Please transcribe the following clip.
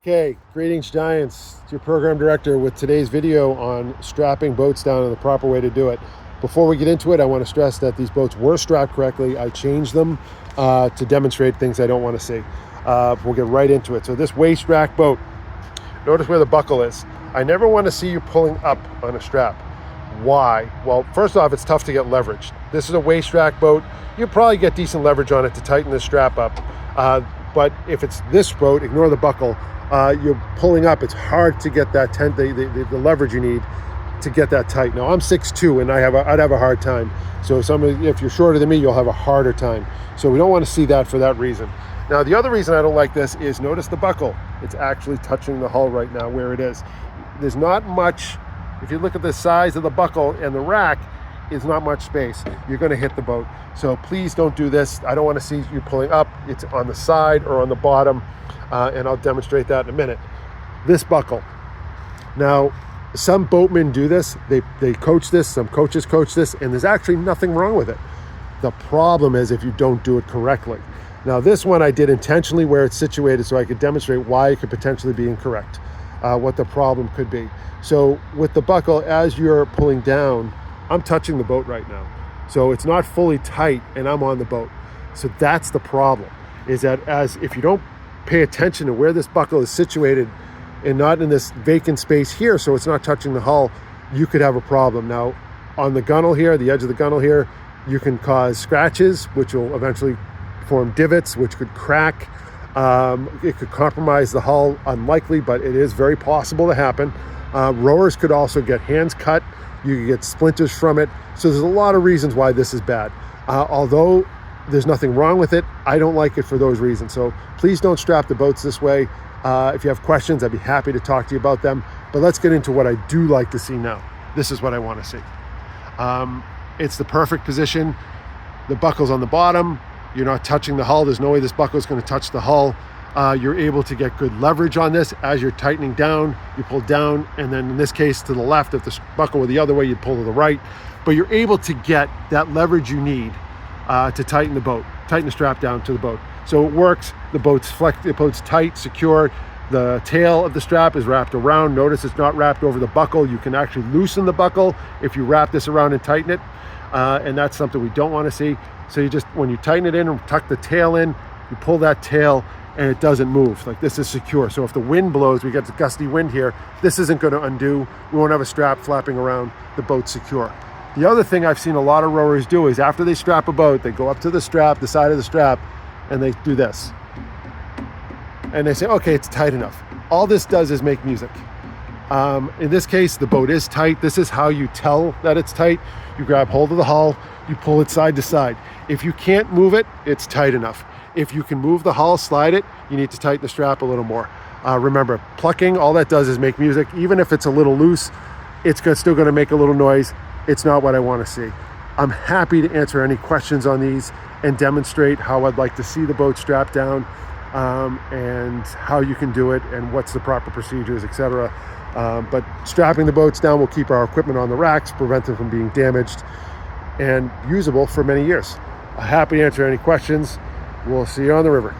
Okay, greetings Giants. It's your program director with today's video on strapping boats down and the proper way to do it. Before we get into it, I want to stress that these boats were strapped correctly. I changed them to demonstrate things I don't want to see. We'll get right into it. So this waist rack boat, notice where the buckle is. I never want to see you pulling up on a strap. Why? Well, first off, it's tough to get leverage. This is a waist rack boat. You'll probably get decent leverage on it to tighten the strap up. But if it's this boat, ignore the buckle. You're pulling up, it's hard to get that the leverage you need to get that tight. Now I'm 6'2", and I'd have a hard time. So if you're shorter than me, you'll have a harder time. So we don't want to see that for that reason. Now the other reason I don't like this is notice the buckle. It's actually touching the hull right now where it is. There's not much, if you look at the size of the buckle and the rack, is not much space. You're going to hit the boat. So please don't do this. I don't want to see you pulling up. It's on the side or on the bottom. And I'll demonstrate that in a minute. This buckle. Now, some boatmen do this. They coach this. Some coaches coach this, and there's actually nothing wrong with it. The problem is if you don't do it correctly. Now, this one I did intentionally where it's situated so I could demonstrate why it could potentially be incorrect, what the problem could be. So with the buckle, as you're pulling down, I'm touching the boat right now. So it's not fully tight, and I'm on the boat. So that's the problem, is that if you don't pay attention to where this buckle is situated and not in this vacant space here, so it's not touching the hull, you could have a problem. Now, on the gunnel here, the edge of the gunnel here, you can cause scratches, which will eventually form divots, which could crack. It could compromise the hull, unlikely, but it is very possible to happen. Rowers could also get hands cut. You could get splinters from it. So there's a lot of reasons why this is bad. Although there's nothing wrong with it, I don't like it for those reasons. So please don't strap the boats this way. If you have questions, I'd be happy to talk to you about them. But let's get into what I do like to see now. This is what I want to see. It's the perfect position. The buckle's on the bottom. You're not touching the hull. There's no way this buckle is going to touch the hull. You're able to get good leverage on this. As you're tightening down, you pull down, and then in this case to the left. If the buckle were the other way, you'd pull to the right. But you're able to get that leverage you need to tighten the strap down to the boat. So it works. The boat's tight, secure. The tail of the strap is wrapped around. Notice it's not wrapped over the buckle. You can actually loosen the buckle if you wrap this around and tighten it. And that's something we don't want to see. So you just, when you tighten it in and tuck the tail in, you pull that tail and it doesn't move. Like, this is secure. So if the wind blows, we get the gusty wind here, this isn't going to undo. We won't have a strap flapping around. The boat's secure. The other thing I've seen a lot of rowers do is after they strap a boat, they go up to the strap, the side of the strap, and they do this. And they say, okay, it's tight enough. All this does is make music. In this case, the boat is tight. This is how you tell that it's tight. You grab hold of the hull, you pull it side to side. If you can't move it, it's tight enough. If you can move the hull, slide it, you need to tighten the strap a little more. Remember, plucking, all that does is make music. Even if it's a little loose, it's still going to make a little noise. It's not what I want to see. I'm happy to answer any questions on these and demonstrate how I'd like to see the boat strapped down, and how you can do it and what's the proper procedures, etc. But strapping the boats down will keep our equipment on the racks, prevent them from being damaged, and usable for many years. I'm happy to answer any questions. We'll see you on the river.